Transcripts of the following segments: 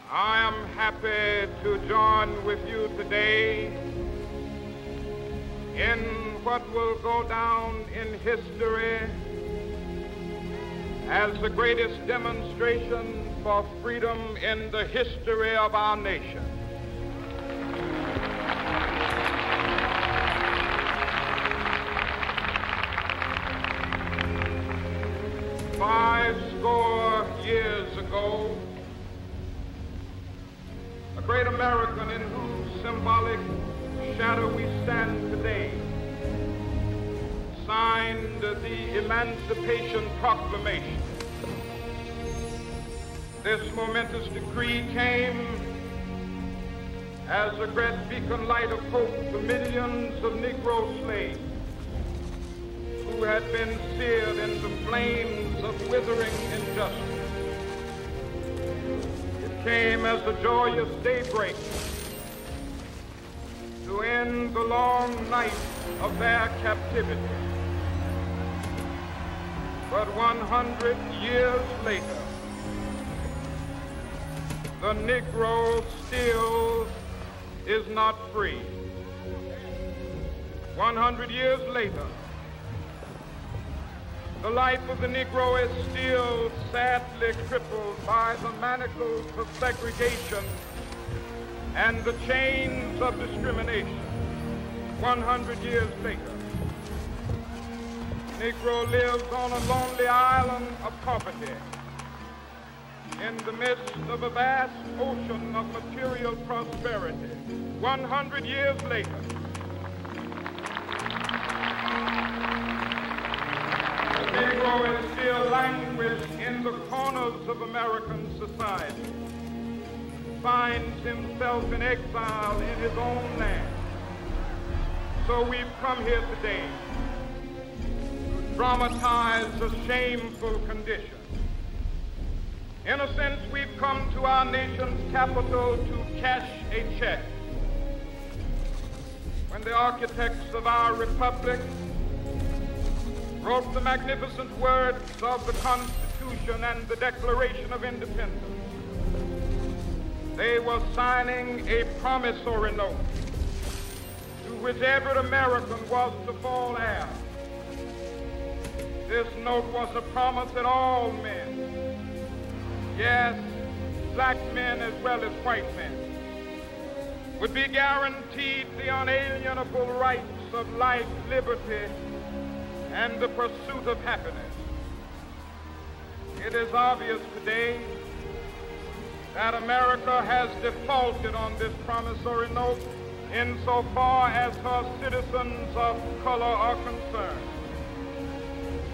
I am happy to join with you today in what will go down in history as the greatest demonstration for freedom in the history of our nation. Five score years ago, a great American in whose symbolic shadow we stand today signed the Emancipation Proclamation. This momentous decree came as a great beacon light of hope to millions of Negro slaves who had been seared in the flames of withering injustice. It came as a joyous daybreak to end the long night of their captivity. But 100 years later, the Negro still is not free. 100 years later, the life of the Negro is still sadly crippled by the manacles of segregation and the chains of discrimination. 100 years later, Negro lives on a lonely island of poverty in the midst of a vast ocean of material prosperity. 100 years later, the Negro is still languished in the corners of American society, finds himself in exile in his own land. So we've come here today to dramatize a shameful condition. In a sense, we've come to our nation's capital to cash a check. When the architects of our republic wrote the magnificent words of the Constitution and the Declaration of Independence, they were signing a promissory note to which every American was to fall heir. This note was a promise that all men, yes, black men as well as white men, would be guaranteed the unalienable rights of life, liberty, and the pursuit of happiness. It is obvious today that America has defaulted on this promissory note insofar as her citizens of color are concerned.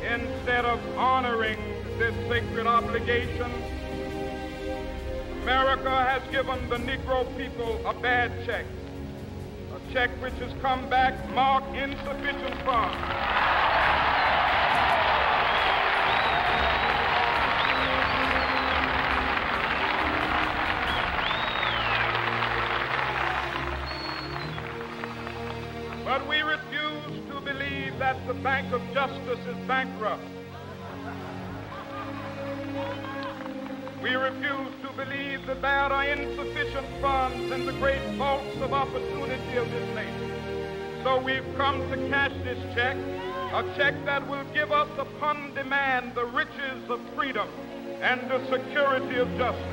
Instead of honoring this sacred obligation, America has given the Negro people a bad check, a check which has come back marked insufficient funds. But we refuse to believe that the Bank of Justice is bankrupt. We refuse to believe that there are insufficient funds in the great vaults of opportunity of this nation. So we've come to cash this check, a check that will give us upon demand the riches of freedom and the security of justice.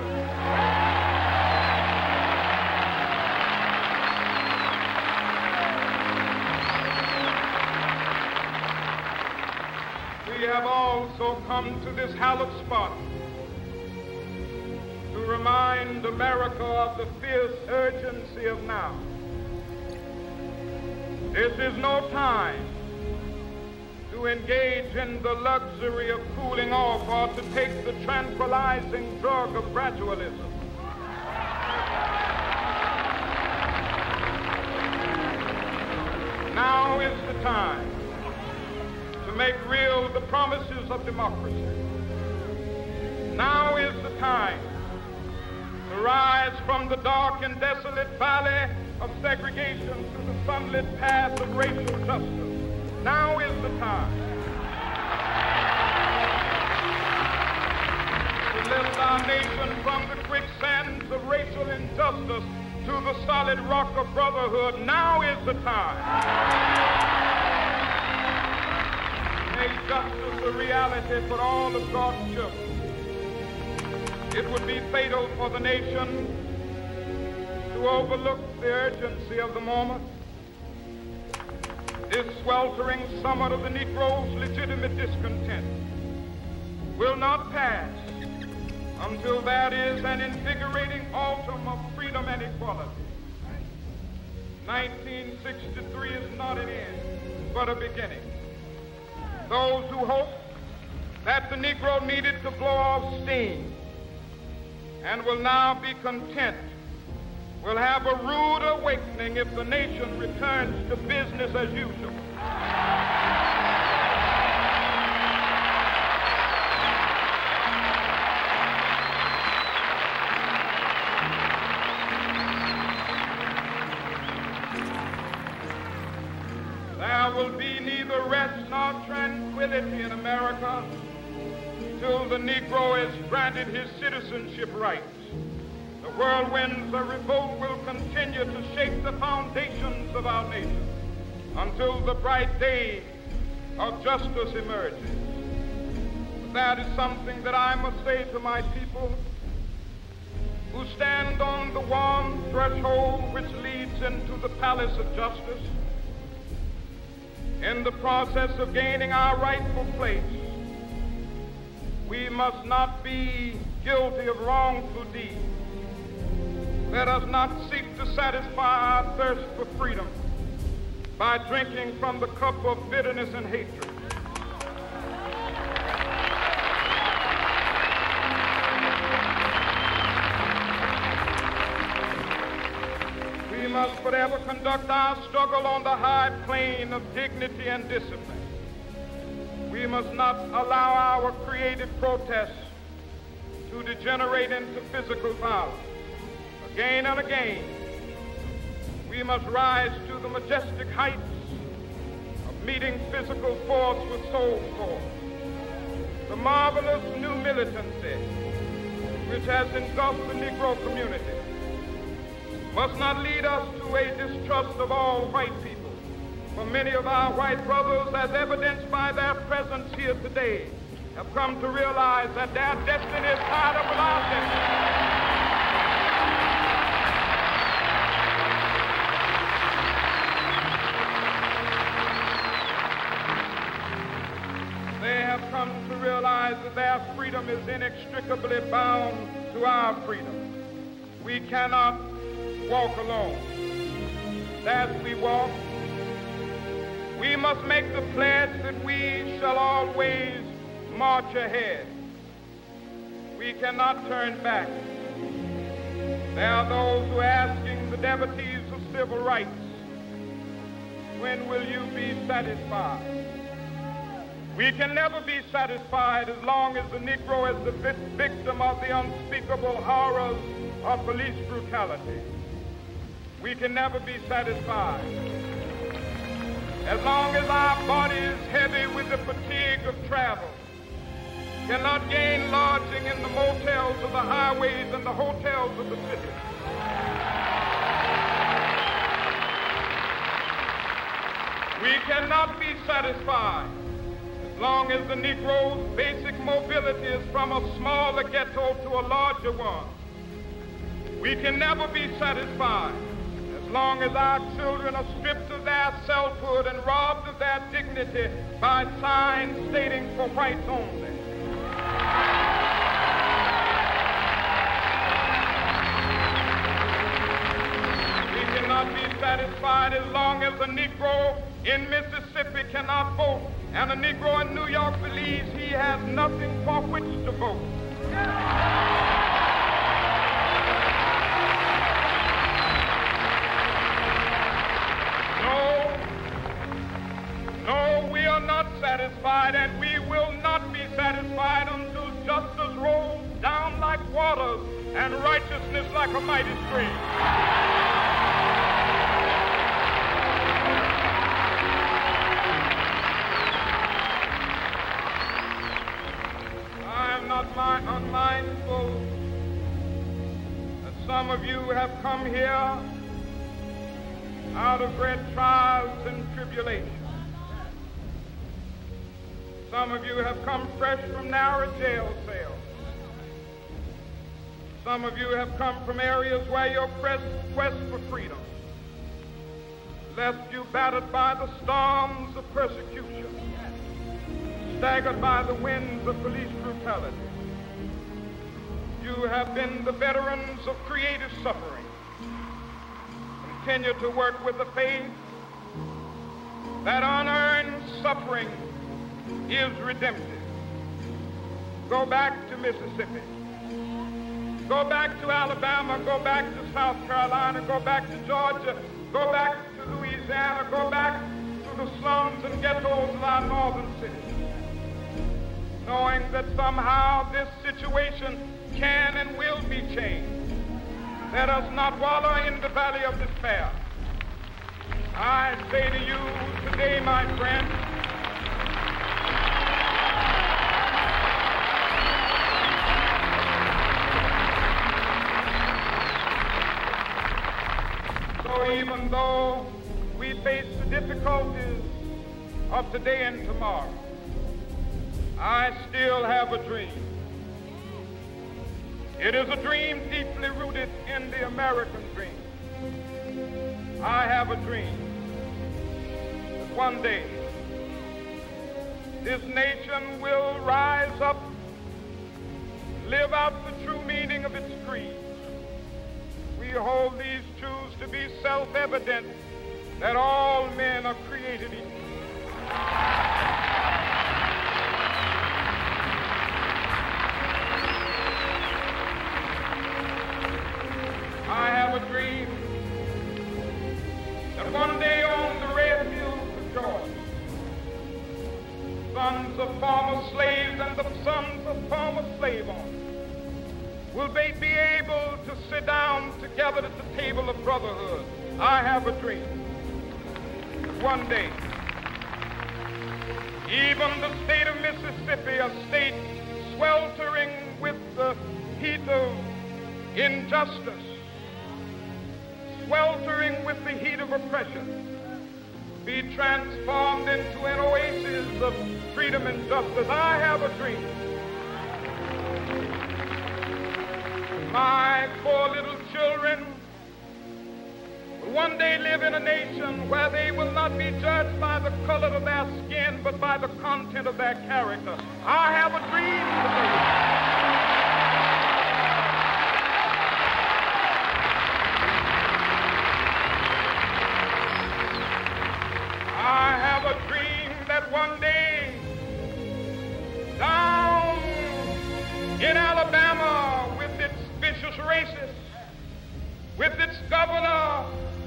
We have also come to this hallowed spot to remind America of the fierce urgency of now. This is no time to engage in the luxury of cooling off or to take the tranquilizing drug of gradualism. Now is the time to make real the promises of democracy. Now is the time to rise from the dark and desolate valley of segregation to the sunlit path of racial justice. Now is the time to lift our nation from the quicksands of racial injustice to the solid rock of brotherhood. Now is the time. Make justice a reality for all of God's children. It would be fatal for the nation to overlook the urgency of the moment. This sweltering summit of the Negro's legitimate discontent will not pass until that is an invigorating autumn of freedom and equality. 1963 is not an end, but a beginning. Those who hope that the Negro needed to blow off steam and will now be content will have a rude awakening if the nation returns to business as usual. There will be neither rest nor tranquility in America till the Negro is granted his citizenship rights. The whirlwinds of revolt will continue to shake the foundations of our nation until the bright day of justice emerges. But that is something that I must say to my people who stand on the warm threshold which leads into the palace of justice. In the process of gaining our rightful place, we must not be guilty of wrongful deeds. Let us not seek to satisfy our thirst for freedom by drinking from the cup of bitterness and hatred. We must forever conduct our struggle on the high plane of dignity and discipline. We must not allow our creative protests to degenerate into physical violence. Again and again, we must rise to the majestic heights of meeting physical force with soul force. The marvelous new militancy which has engulfed the Negro community must not lead us to a distrust of all white people. For many of our white brothers, as evidenced by their presence here today, have come to realize that their destiny is tied up with our destiny. They have come to realize that their freedom is inextricably bound to our freedom. We cannot walk alone. As we walk, we must make the pledge that we shall always march ahead. We cannot turn back. There are those who are asking the devotees of civil rights, when will you be satisfied? We can never be satisfied as long as the Negro is the victim of the unspeakable horrors of police brutality. We can never be satisfied as long as our body is heavy with the fatigue of travel, cannot gain lodging in the motels of the highways and the hotels of the city. We cannot be satisfied as long as the Negro's basic mobility is from a smaller ghetto to a larger one. We can never be satisfied as long as our children are stripped of their selfhood and robbed of their dignity by signs stating for whites only. We cannot be satisfied as long as the Negro in Mississippi cannot vote and a Negro in New York believes he has nothing for which to vote. No, we are not satisfied, and we will not be satisfied until justice rolls down like waters and righteousness like a mighty stream. Some of you have come here out of great trials and tribulations. Some of you have come fresh from narrow jail cells. Some of you have come from areas where your quest for freedom left you battered by the storms of persecution, staggered by the winds of police brutality. You have been the veterans of creative suffering. Continue to work with the faith that unearned suffering is redemptive. Go back to Mississippi. Go back to Alabama. Go back to South Carolina. Go back to Georgia. Go back to Louisiana. Go back to the slums and ghettos of our northern cities, knowing that somehow this situation can and will be changed. Let us not wallow in the valley of despair. I say to you today, my friend, so even though we face the difficulties of today and tomorrow, I still have a dream. It is a dream deeply rooted in the American dream. I have a dream that one day this nation will rise up, live out the true meaning of its creed. We hold these truths to be self-evident, that all men are created equal. I have a dream that one day on the red hills of Georgia, sons of former slaves and the sons of former slave owners will they be able to sit down together at the table of brotherhood. I have a dream that one day even the state of Mississippi, a state sweltering with the heat of injustice, sweltering with the heat of oppression, be transformed into an oasis of freedom and justice. I have a dream. My poor little children will one day live in a nation where they will not be judged by the color of their skin, but by the content of their character. I have a dream today. I have a dream that one day down in Alabama, with its vicious racists, with its governor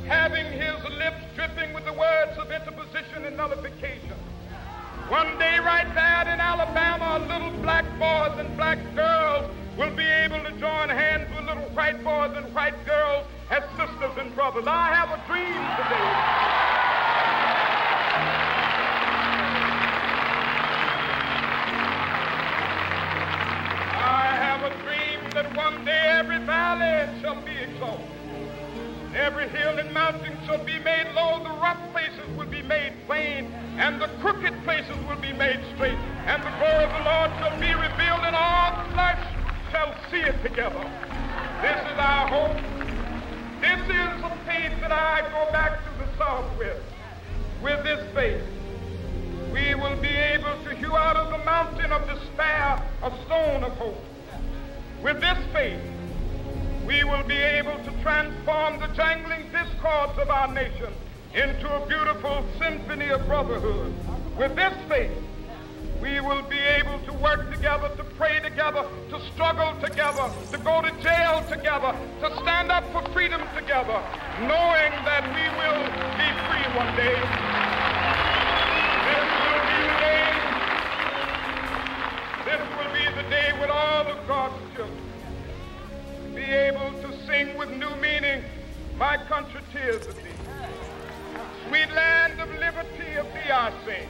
having his lips dripping with the words of interposition and nullification, one day right there in Alabama, little black boys and black girls will be able to join hands with little white boys and white girls as sisters and brothers. I have a dream today. That one day every valley shall be exalted, every hill and mountain shall be made low, the rough places will be made plain, and the crooked places will be made straight, and the glory of the Lord shall be revealed, and all flesh shall see it together. This is our hope. This is a faith that I go back to the South with. With this faith, we will be able to hew out of the mountain of despair a stone of hope. With this faith, we will be able to transform the jangling discords of our nation into a beautiful symphony of brotherhood. With this faith, we will be able to work together, to pray together, to struggle together, to go to jail together, to stand up for freedom together, knowing that we will be free one day. This will be the day with all of God's children, be able to sing with new meaning, my country tears of thee. Sweet land of liberty of thee I sing.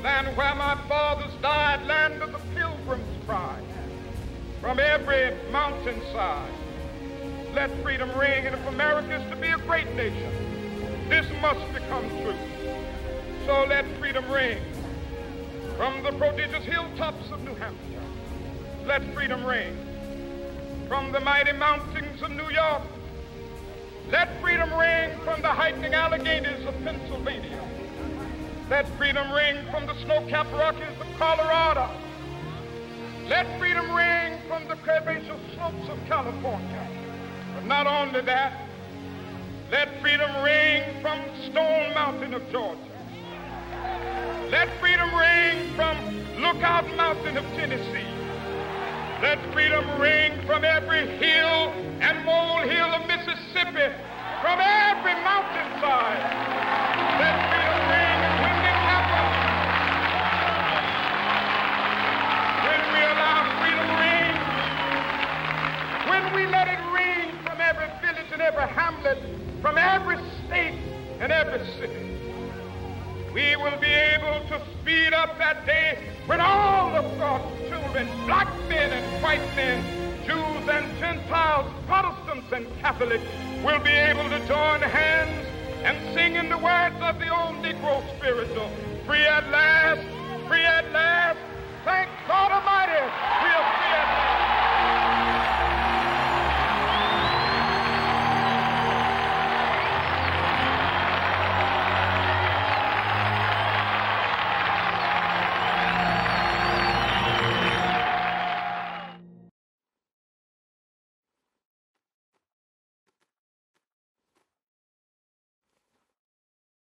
Land where my fathers died, land of the pilgrim's pride. From every mountainside, let freedom ring. And if America is to be a great nation, this must become true. So let freedom ring from the prodigious hilltops of New Hampshire. Let freedom ring from the mighty mountains of New York. Let freedom ring from the heightening Alleghenies of Pennsylvania. Let freedom ring from the snow-capped Rockies of Colorado. Let freedom ring from the curvaceous slopes of California. But not only that, let freedom ring from Stone Mountain of Georgia. Let freedom ring from Lookout Mountain of Tennessee. Let freedom ring from every hill and molehill of Mississippi, from every mountainside. Let freedom ring, and when it happens, when we allow freedom ring, when we let it ring from every village and every hamlet, from every state and every city, we will be able to speed up that day when all of God's children, black men and white men, Jews and Gentiles, Protestants and Catholics, will be able to join hands and sing in the words of the old Negro spiritual, free at last, thank